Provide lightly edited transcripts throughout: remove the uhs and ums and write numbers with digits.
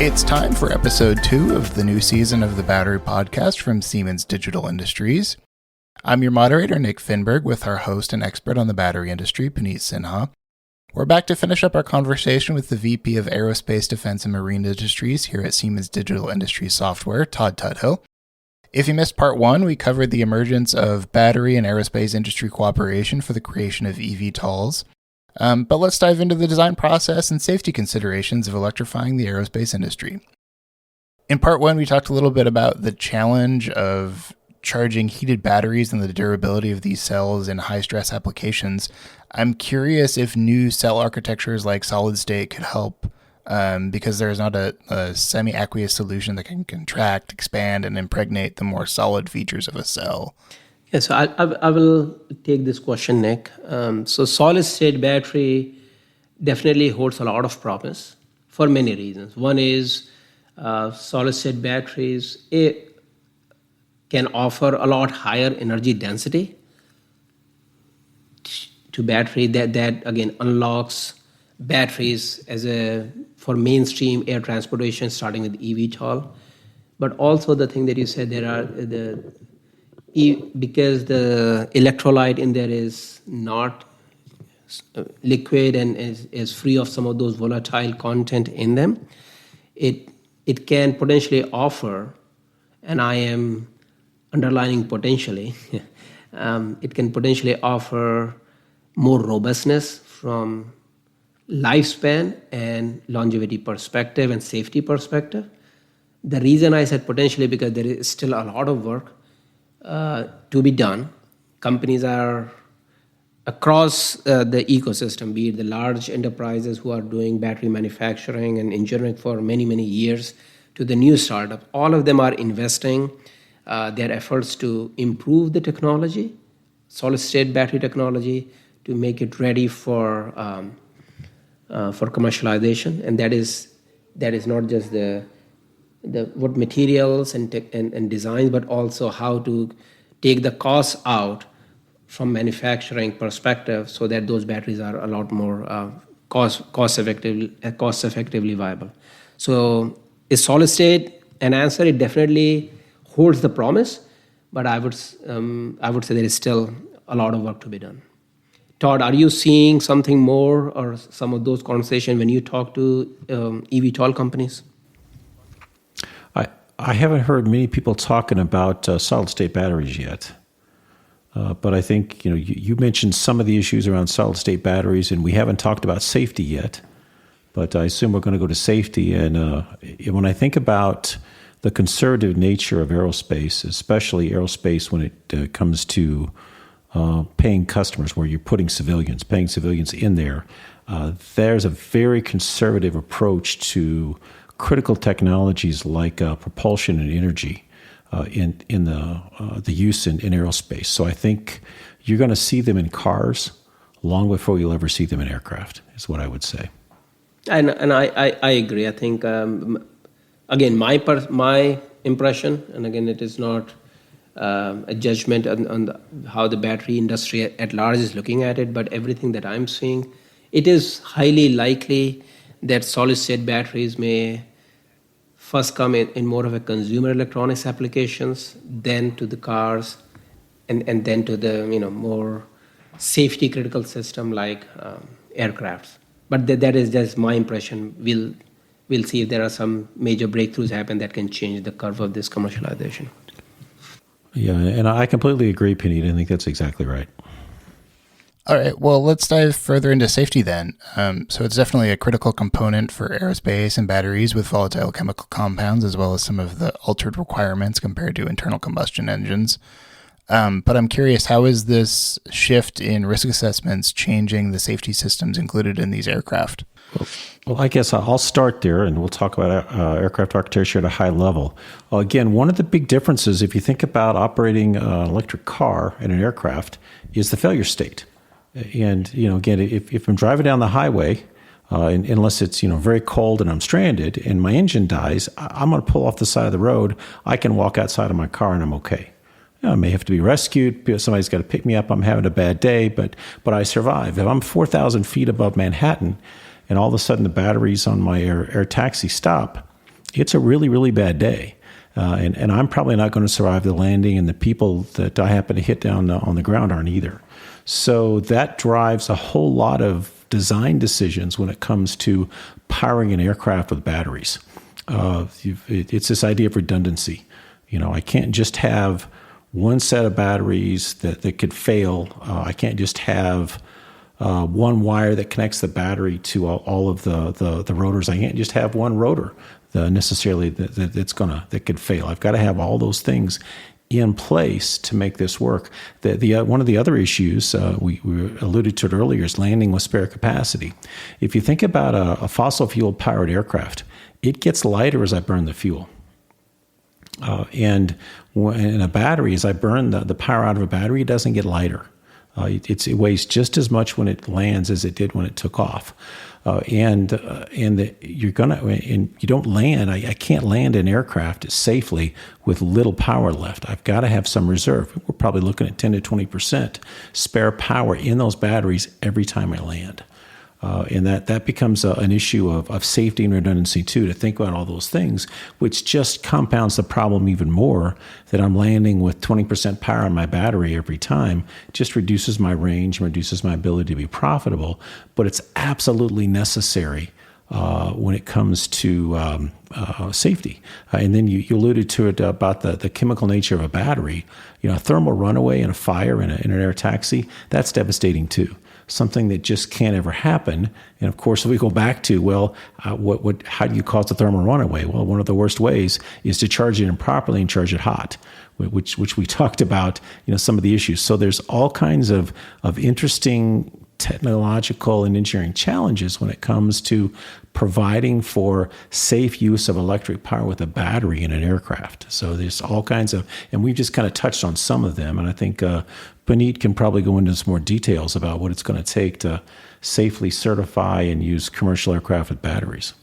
It's time for episode 2 of the new season of the Battery Podcast from Siemens Digital Industries. I'm your moderator, Nick Finberg, with our host and expert on the battery industry, Puneet Sinha. We're back to finish up our conversation with the VP of Aerospace, Defense, and Marine Industries here at Siemens Digital Industries Software, Todd Tuthill. If you missed part 1, we covered the emergence of battery and aerospace industry cooperation for the creation of EVTOLs. But let's dive into the design process and safety considerations of electrifying the aerospace industry. In part 1, we talked a little bit about the challenge of charging heated batteries and the durability of these cells in high-stress applications. I'm curious if new cell architectures like solid state could help, because there's not a semi-aqueous solution that can contract, expand, and impregnate the more solid features of a cell. Yeah, so I will take this question, Nick. So solid-state battery definitely holds a lot of promise for many reasons. One is solid-state batteries can offer a lot higher energy density to battery that again unlocks batteries for mainstream air transportation, starting with EVTOL. But also the thing that you said, because the electrolyte in there is not liquid and is free of some of those volatile content in them, it can potentially offer, and I am underlining potentially, it can potentially offer more robustness from lifespan and longevity perspective and safety perspective. The reason I said potentially, because there is still a lot of work to be done. Companies are across the ecosystem, be it the large enterprises who are doing battery manufacturing and engineering for many, many years, to the new startups. All of them are investing their efforts to improve the technology, solid-state battery technology, to make it ready for commercialization. And that is not just what materials and designs, but also how to take the costs out from manufacturing perspective, so that those batteries are a lot more cost effectively viable. So is solid state an answer? It definitely holds the promise, but I would say there is still a lot of work to be done. Todd, are you seeing something more or some of those conversations when you talk to EVTOL companies? I haven't heard many people talking about solid-state batteries yet. But I think you mentioned some of the issues around solid-state batteries, and we haven't talked about safety yet. But I assume we're going to go to safety. And when I think about the conservative nature of aerospace, especially aerospace when it comes to paying customers, where you're paying civilians in there, there's a very conservative approach to critical technologies like propulsion and energy in the use in aerospace. So I think you're going to see them in cars long before you'll ever see them in aircraft, is what I would say. And I agree. I think, again, my impression, and again, it is not a judgment on how the battery industry at large is looking at it, but everything that I'm seeing, it is highly likely that solid-state batteries may first come in more of a consumer electronics applications, then to the cars, and then to the more safety critical system like aircrafts. But that is just my impression. We'll see if there are some major breakthroughs happen that can change the curve of this commercialization. Yeah, and I completely agree, Puneet. I think that's exactly right. All right, well, let's dive further into safety then. So it's definitely a critical component for aerospace and batteries with volatile chemical compounds, as well as some of the altered requirements compared to internal combustion engines. But I'm curious, how is this shift in risk assessments changing the safety systems included in these aircraft? Well, I guess I'll start there, and we'll talk about aircraft architecture at a high level. Again, one of the big differences, if you think about operating an electric car in an aircraft, is the failure state. And, again, if I'm driving down the highway, unless it's, very cold and I'm stranded and my engine dies, I'm going to pull off the side of the road. I can walk outside of my car and I'm okay. I may have to be rescued. Somebody's got to pick me up. I'm having a bad day, but I survive. If I'm 4,000 feet above Manhattan and all of a sudden the batteries on my air taxi stop, it's a really, really bad day. And I'm probably not going to survive the landing, and the people that I happen to hit down on the ground aren't either. So that drives a whole lot of design decisions when it comes to powering an aircraft with batteries. It's this idea of redundancy. I can't just have one set of batteries that could fail. I can't just have one wire that connects the battery to all of the rotors. I can't just have one rotor necessarily that could fail. I've got to have all those things in place to make this work. One of the other issues we alluded to it earlier is landing with spare capacity. If you think about a fossil fuel powered aircraft, it gets lighter as I burn the fuel. And in a battery, as I burn the power out of a battery, it doesn't get lighter. It weighs just as much when it lands as it did when it took off. You don't land. I can't land an aircraft safely with little power left. I've got to have some reserve. We're probably looking at 10 to 20% spare power in those batteries every time I land. And that becomes an issue of safety and redundancy too, to think about all those things, which just compounds the problem even more, that I'm landing with 20% power on my battery every time. It just reduces my range, reduces my ability to be profitable, but it's absolutely necessary when it comes to safety. And then you alluded to it about the chemical nature of a battery. A thermal runaway in a fire in an air taxi, that's devastating too. Something that just can't ever happen. And of course, if we go back to, how do you cause a thermal runaway? Well, one of the worst ways is to charge it improperly and charge it hot, which we talked about, some of the issues. So there's all kinds of interesting technological and engineering challenges when it comes to providing for safe use of electric power with a battery in an aircraft. So there's all kinds of, and we've just kind of touched on some of them. And I think Puneet can probably go into some more details about what it's going to take to safely certify and use commercial aircraft with batteries.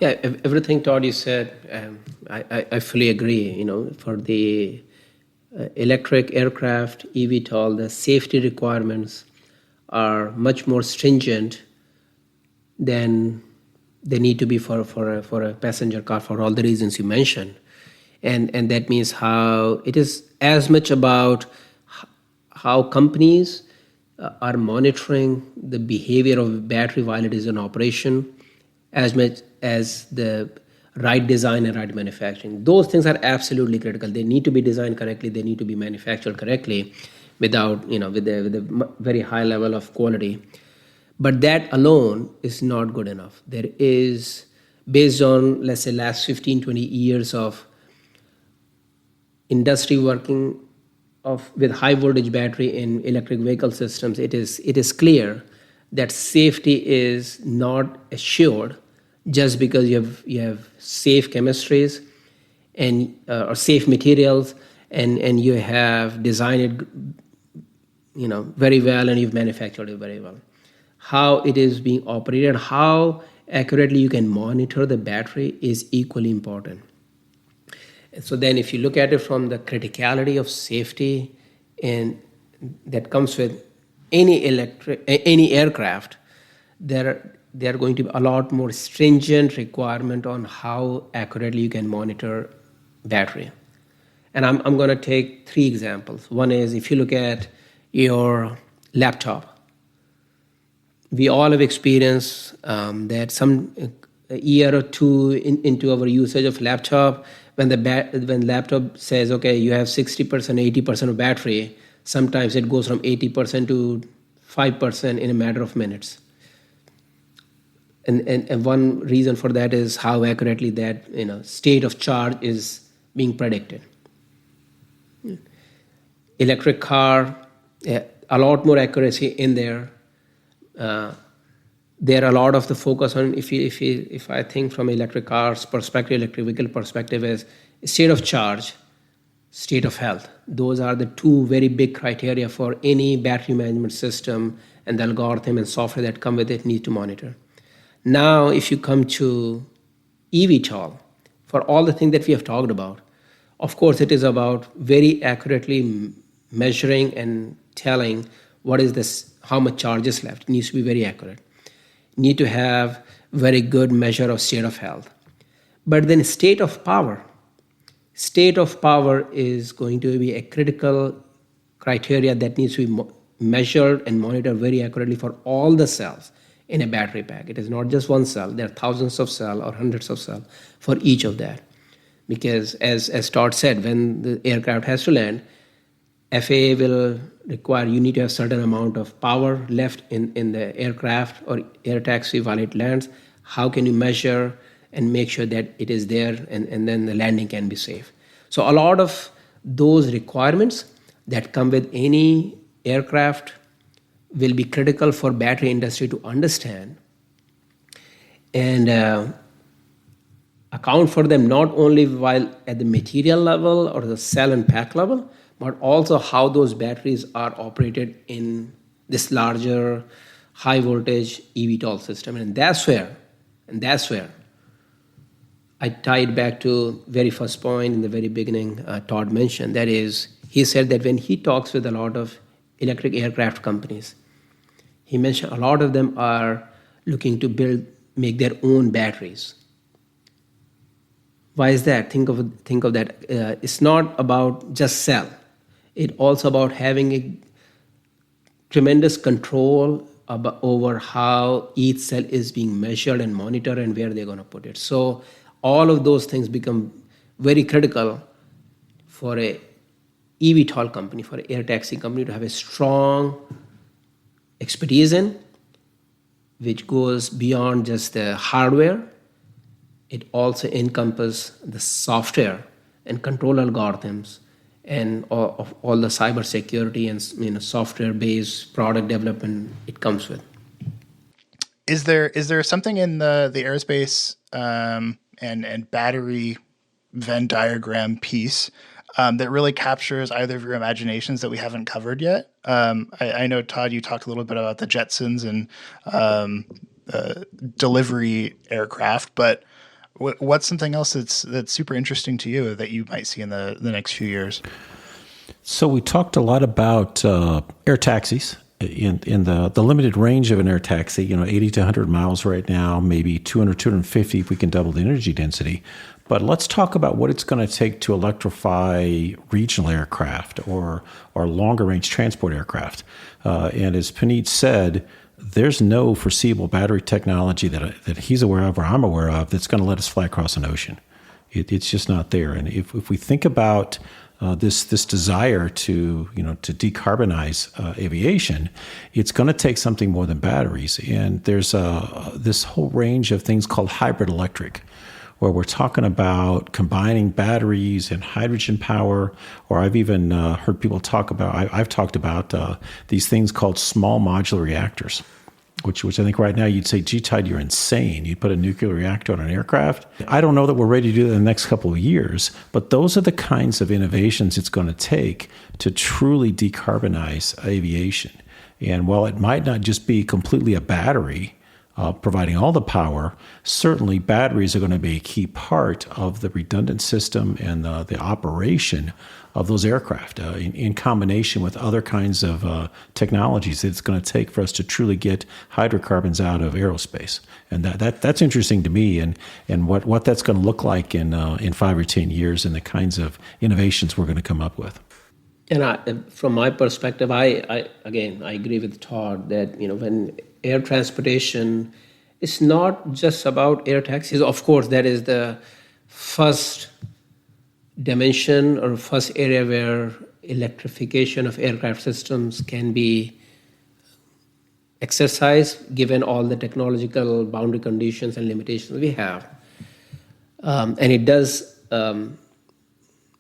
Yeah, everything Todd you said, I fully agree. For the electric aircraft, EVTOL, the safety requirements are much more stringent than they need to be for a passenger car, for all the reasons you mentioned. And that means how it is as much about how companies are monitoring the behavior of battery while it is in operation, as much as the right design and right manufacturing. Those things are absolutely critical. They need to be designed correctly. They need to be manufactured correctly with a very high level of quality. But that alone is not good enough. There is, based on, let's say, last 15, 20 years of industry working with high voltage battery in electric vehicle systems, it is clear that safety is not assured just because you have safe chemistries and or safe materials and you have designed it very well and you've manufactured it very well. How it is being operated, how accurately you can monitor the battery is equally important. And so then if you look at it from the criticality of safety and that comes with any aircraft, there are going to be a lot more stringent requirement on how accurately you can monitor battery. And I'm going to take 3 examples. One is if you look at your laptop. We all have experienced that a year or two into our usage of laptop, when laptop says, okay, you have 60%, 80% of battery, sometimes it goes from 80% to 5% in a matter of minutes. And one reason for that is how accurately that state of charge is being predicted. Electric car, a lot more accuracy in there. There are a lot of the focus on, if I think from electric cars perspective, electric vehicle perspective, is state of charge, state of health. Those are the 2 very big criteria for any battery management system, and the algorithm and software that come with it need to monitor. Now, if you come to EVTOL, for all the things that we have talked about, of course, it is about very accurately measuring and telling what is this, how much charge is left. It needs to be very accurate. Need to have very good measure of state of health. But then state of power is going to be a critical criteria that needs to be measured and monitored very accurately for all the cells in a battery pack. It is not just one cell. There are thousands of cells or hundreds of cells for each of that. Because as Todd said, when the aircraft has to land, FAA will require you need to have certain amount of power left in the aircraft or air taxi while it lands. How can you measure and make sure that it is there and then the landing can be safe? So a lot of those requirements that come with any aircraft will be critical for battery industry to understand and account for them, not only while at the material level or the cell and pack level, but also how those batteries are operated in this larger high voltage EVTOL system. And that's where I tied back to very first point in the very beginning Todd mentioned. That is, he said that when he talks with a lot of electric aircraft companies, he mentioned a lot of them are looking to make their own batteries. Why is that? Think of that. It's not about just cell. It's also about having a tremendous control over how each cell is being measured and monitored and where they're going to put it. So all of those things become very critical for a EVTOL company, for an air taxi company to have a strong expertise in, which goes beyond just the hardware. It also encompasses the software and control algorithms and all the cybersecurity and software-based product development it comes with. Is there something in the aerospace and battery Venn diagram piece that really captures either of your imaginations that we haven't covered yet? I know, Todd, you talked a little bit about the Jetsons and delivery aircraft, but what's something else that's super interesting to you that you might see in the next few years? So we talked a lot about air taxis in the limited range of an air taxi, 80 to 100 miles right now, maybe 200, 250 if we can double the energy density. But let's talk about what it's going to take to electrify regional aircraft or longer range transport aircraft. And as Puneet said, there's no foreseeable battery technology that he's aware of or I'm aware of that's going to let us fly across an ocean. It's just not there. And if we think about this desire to decarbonize aviation, it's going to take something more than batteries. And there's this whole range of things called hybrid electric, where we're talking about combining batteries and hydrogen power, or I've even heard people talk about, I've talked about these things called small modular reactors, which I think right now you'd say, gee, Todd, you're insane. You'd put a nuclear reactor on an aircraft. I don't know that we're ready to do that in the next couple of years, but those are the kinds of innovations it's going to take to truly decarbonize aviation. And while it might not just be completely a battery, providing all the power, certainly batteries are going to be a key part of the redundant system and the operation of those aircraft in combination with other kinds of technologies that it's going to take for us to truly get hydrocarbons out of aerospace. And that's interesting to me, and what that's going to look like in 5 or 10 years and the kinds of innovations we're going to come up with. And from my perspective, I agree with Todd that when air transportation is not just about air taxis. Of course, that is the first dimension or first area where electrification of aircraft systems can be exercised given all the technological boundary conditions and limitations we have. And it does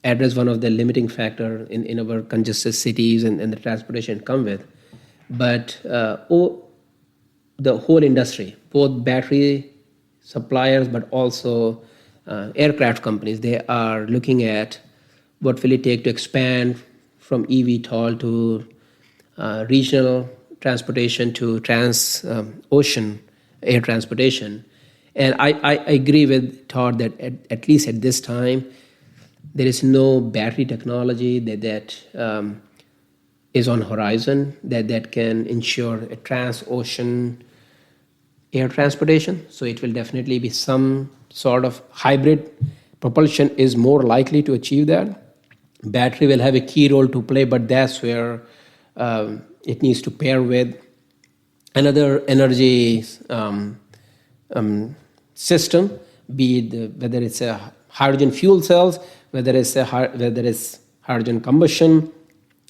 address one of the limiting factor in our congested cities and the transportation come with. But the whole industry, both battery suppliers but also aircraft companies, they are looking at what will it take to expand from eVTOL to regional transportation to ocean air transportation. And I agree with Todd that at least at this time, there is no battery technology that is on horizon that can ensure a trans-ocean air transportation. So it will definitely be some sort of hybrid propulsion is more likely to achieve that. Battery will have a key role to play, but that's where it needs to pair with another energy system, be it whether it's a hydrogen fuel cells, whether it's hydrogen combustion,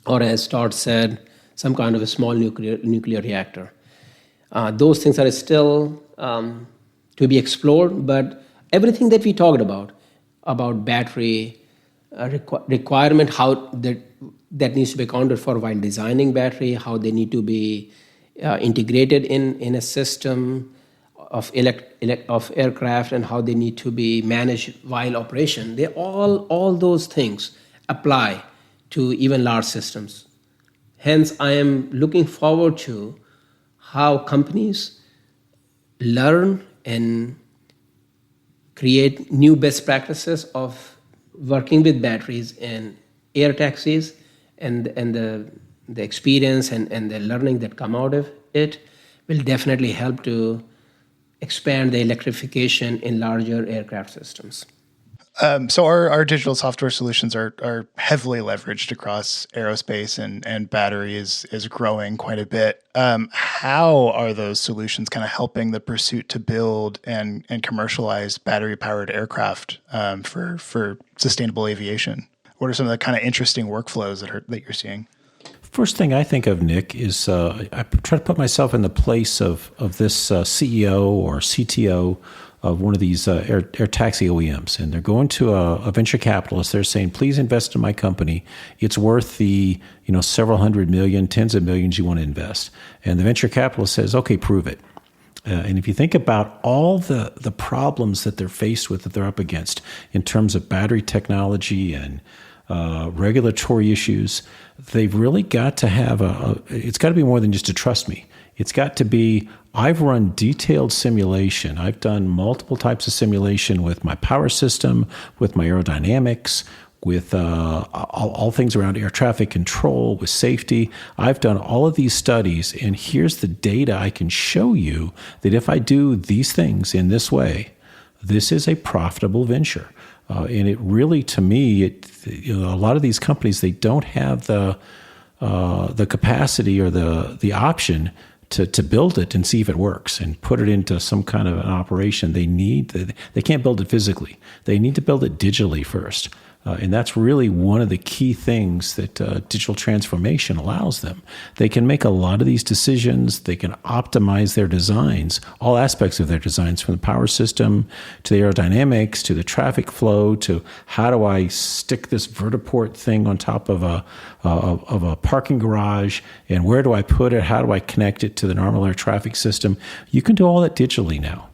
or as Todd said, some kind of a small nuclear reactor. Those things are still to be explored, but everything that we talked about battery requirement, how that needs to be accounted for while designing battery, how they need to be integrated in a system of aircraft, and how they need to be managed while operation. They all those things apply to even large systems. Hence, I am looking forward to how companies learn and create new best practices of working with batteries in air taxis, and the experience and the learning that come out of it will definitely help to expand the electrification in larger aircraft systems. So our digital software solutions are heavily leveraged across aerospace, and battery is growing quite a bit. How are those solutions kind of helping the pursuit to build and commercialize battery powered aircraft for sustainable aviation? What are some of the kind of interesting workflows that you're seeing? First thing I think of, Nick, is I try to put myself in the place of this CEO or CTO of one of these air taxi OEMs, and they're going to a venture capitalist. They're saying, "Please invest in my company. It's worth the several hundred million, tens of millions you want to invest." And the venture capitalist says, "Okay, prove it." And if you think about all the problems that they're faced with, that they're up against in terms of battery technology and regulatory issues, they've really got to have it's got to be more than just a trust me. It's got to be, I've run detailed simulation. I've done multiple types of simulation with my power system, with my aerodynamics, with all things around air traffic control, with safety. I've done all of these studies, and here's the data I can show you that if I do these things in this way, this is a profitable venture. And it really, to me, a lot of these companies, they don't have the capacity or the option to build it and see if it works and put it into some kind of an operation. They can't build it physically. They need to build it digitally first. And that's really one of the key things that digital transformation allows them. They can make a lot of these decisions. They can optimize their designs, all aspects of their designs, from the power system to the aerodynamics to the traffic flow to how do I stick this vertiport thing on top of a parking garage, and where do I put it? How do I connect it to the normal air traffic system? You can do all that digitally now.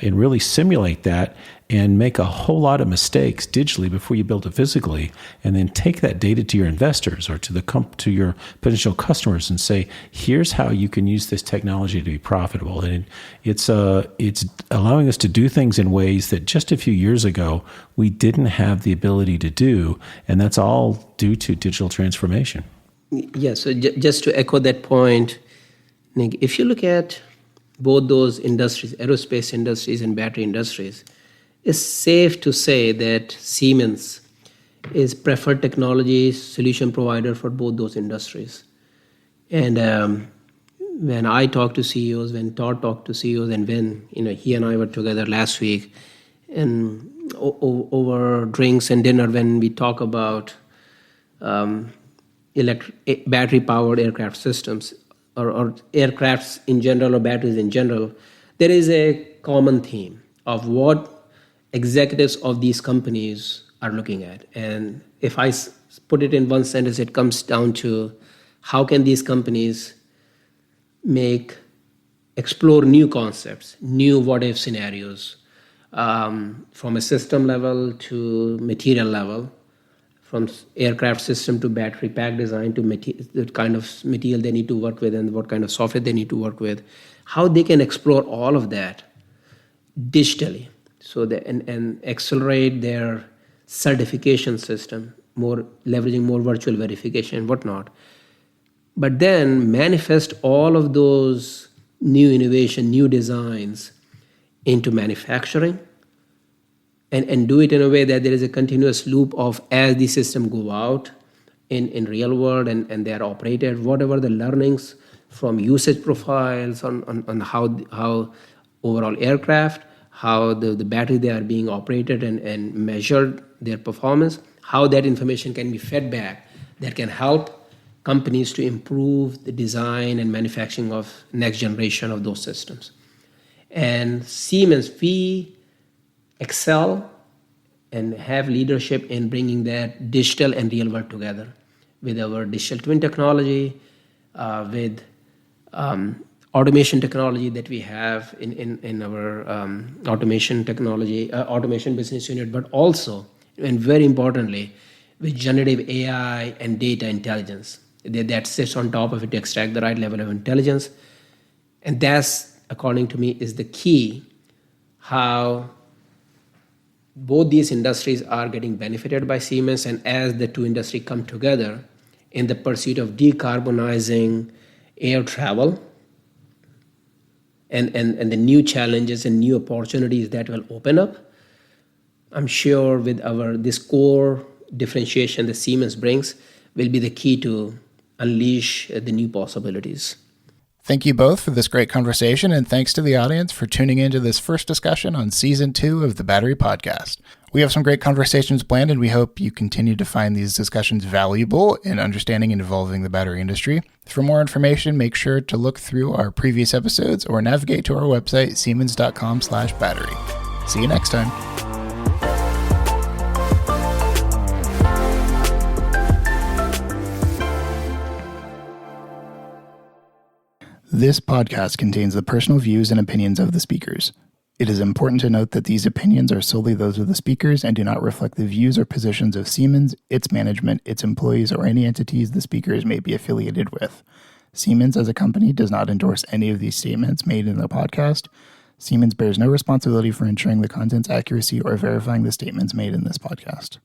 And really simulate that and make a whole lot of mistakes digitally before you build it physically, and then take that data to your investors or to your potential customers and say, here's how you can use this technology to be profitable. And it's allowing us to do things in ways that just a few years ago we didn't have the ability to do, and that's all due to digital transformation. Yeah, so just to echo that point, Nick, if you look at both those industries, aerospace industries and battery industries, it's safe to say that Siemens is preferred technology solution provider for both those industries. And when I talk to CEOs, when Todd talked to CEOs, and when he and I were together last week, and over drinks and dinner, when we talk about battery-powered aircraft systems, or aircrafts in general, or batteries in general, there is a common theme of what executives of these companies are looking at. And if I put it in one sentence, it comes down to how can these companies explore new concepts, new what-if scenarios, from a system level to material level, from aircraft system to battery pack design to the kind of material they need to work with and what kind of software they need to work with, how they can explore all of that digitally, and accelerate their certification system, leveraging more virtual verification and whatnot. But then manifest all of those new innovation, new designs into manufacturing, and do it in a way that there is a continuous loop of, as the system go out in real world and they are operated, whatever the learnings from usage profiles on how overall aircraft, how the battery they are being operated and measured their performance, how that information can be fed back that can help companies to improve the design and manufacturing of next generation of those systems. And Siemens, we excel and have leadership in bringing that digital and real world together with our digital twin technology, with automation technology that we have in our automation technology, automation business unit, but also, and very importantly, with generative AI and data intelligence that sits on top of it to extract the right level of intelligence. And that's, according to me, is the key how both these industries are getting benefited by Siemens, and as the two industries come together in the pursuit of decarbonizing air travel and the new challenges and new opportunities that will open up, I'm sure with this core differentiation that Siemens brings will be the key to unleash the new possibilities. Thank you both for this great conversation, and thanks to the audience for tuning into this first discussion on Season 2 of the Battery Podcast. We have some great conversations planned, and we hope you continue to find these discussions valuable in understanding and evolving the battery industry. For more information, make sure to look through our previous episodes or navigate to our website, siemens.com/battery. See you next time. This podcast contains the personal views and opinions of the speakers. It is important to note that these opinions are solely those of the speakers and do not reflect the views or positions of Siemens, its management, its employees, or any entities the speakers may be affiliated with. Siemens as a company does not endorse any of these statements made in the podcast. Siemens bears no responsibility for ensuring the content's accuracy or verifying the statements made in this podcast.